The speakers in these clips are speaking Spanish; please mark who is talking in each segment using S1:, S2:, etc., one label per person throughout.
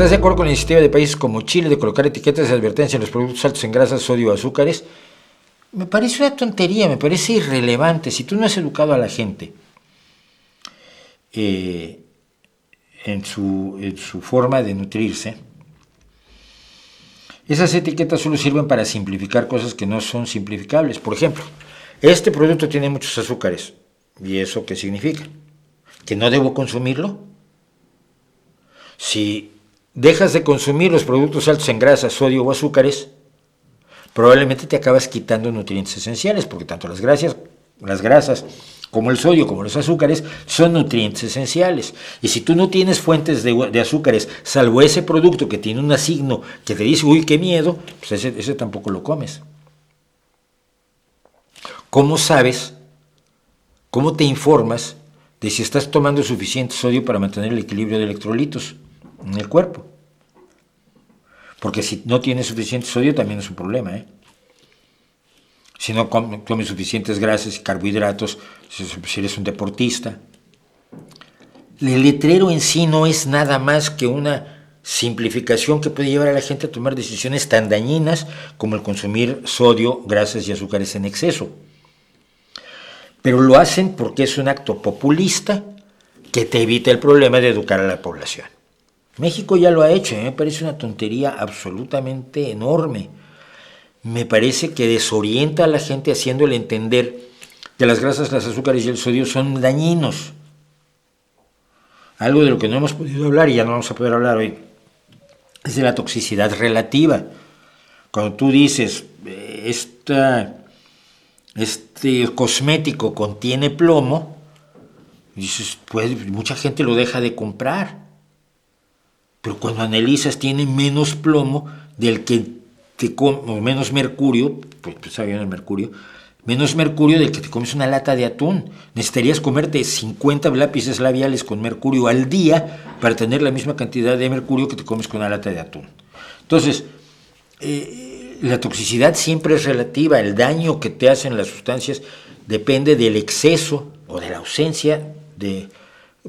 S1: ¿Estás de acuerdo con la iniciativa de países como Chile de colocar etiquetas de advertencia en los productos altos en grasas, sodio o azúcares? Me parece una tontería, me parece irrelevante. Si tú no has educado a la gente en su forma de nutrirse, esas etiquetas solo sirven para simplificar cosas que no son simplificables. Por ejemplo, este producto tiene muchos azúcares. ¿Y eso qué significa? ¿Que no debo consumirlo? Si dejas de consumir los productos altos en grasas, sodio o azúcares, probablemente te acabas quitando nutrientes esenciales, porque tanto las grasas como el sodio, como los azúcares, son nutrientes esenciales. Y si tú no tienes fuentes de azúcares, salvo ese producto que tiene un signo que te dice, uy, qué miedo, pues ese tampoco lo comes. ¿Cómo sabes? ¿Cómo te informas de si estás tomando suficiente sodio para mantener el equilibrio de electrolitos en el cuerpo? Porque si no tienes suficiente sodio también es un problema, Si no comes suficientes grasas y carbohidratos, si eres un deportista. El letrero en sí no es nada más que una simplificación que puede llevar a la gente a tomar decisiones tan dañinas como el consumir sodio, grasas y azúcares en exceso. Pero lo hacen porque es un acto populista que te evita el problema de educar a la población. México ya lo ha hecho, me parece una tontería absolutamente enorme. Me parece que desorienta a la gente haciéndole entender que las grasas, los azúcares y el sodio son dañinos. Algo de lo que no hemos podido hablar y ya no vamos a poder hablar hoy es de la toxicidad relativa. Cuando tú dices, este cosmético contiene plomo, dices, pues mucha gente lo deja de comprar. Pero cuando analizas tiene menos plomo del que o menos mercurio, pues sabía el mercurio, menos mercurio del que te comes una lata de atún. Necesitarías comerte 50 lápices labiales con mercurio al día para tener la misma cantidad de mercurio que te comes con una lata de atún. Entonces, la toxicidad siempre es relativa. El daño que te hacen las sustancias depende del exceso o de la ausencia de...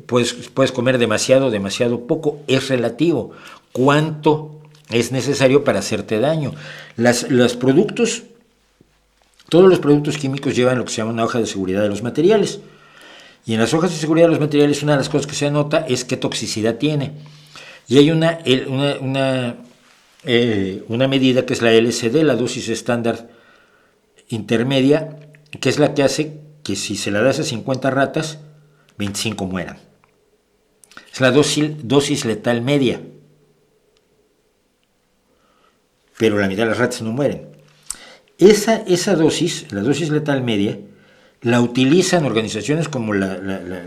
S1: Puedes comer demasiado poco, es relativo. ¿Cuánto es necesario para hacerte daño? Todos los productos químicos llevan lo que se llama una hoja de seguridad de los materiales. Y en las hojas de seguridad de los materiales una de las cosas que se anota es qué toxicidad tiene. Y hay una medida que es la LSD, la dosis estándar intermedia, que es la que hace que si se la das a 50 ratas, 25 mueran. Es la dosis letal media. Pero la mitad de las ratas no mueren. Esa dosis, la dosis letal media, la utilizan organizaciones como la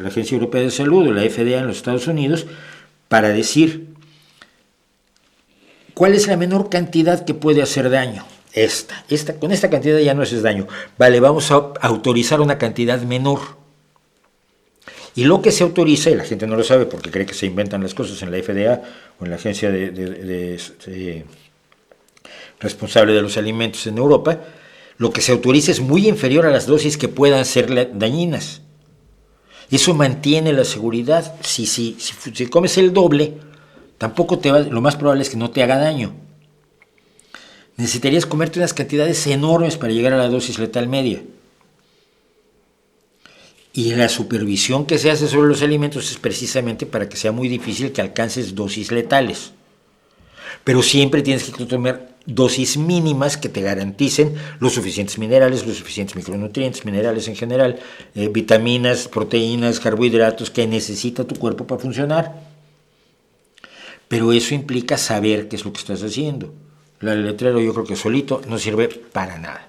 S1: Agencia Europea de Salud o la FDA en los Estados Unidos para decir cuál es la menor cantidad que puede hacer daño. Con esta cantidad ya no haces daño. Vale, vamos a autorizar una cantidad menor. Y lo que se autoriza, y la gente no lo sabe porque cree que se inventan las cosas en la FDA o en la Agencia responsable de los alimentos en Europa, lo que se autoriza es muy inferior a las dosis que puedan ser dañinas. Eso mantiene la seguridad. Si comes el doble, lo más probable es que no te haga daño. Necesitarías comerte unas cantidades enormes para llegar a la dosis letal media. Y la supervisión que se hace sobre los alimentos es precisamente para que sea muy difícil que alcances dosis letales. Pero siempre tienes que tomar dosis mínimas que te garanticen los suficientes minerales, los suficientes micronutrientes, minerales en general, vitaminas, proteínas, carbohidratos que necesita tu cuerpo para funcionar. Pero eso implica saber qué es lo que estás haciendo. El letrero yo creo que solito no sirve para nada.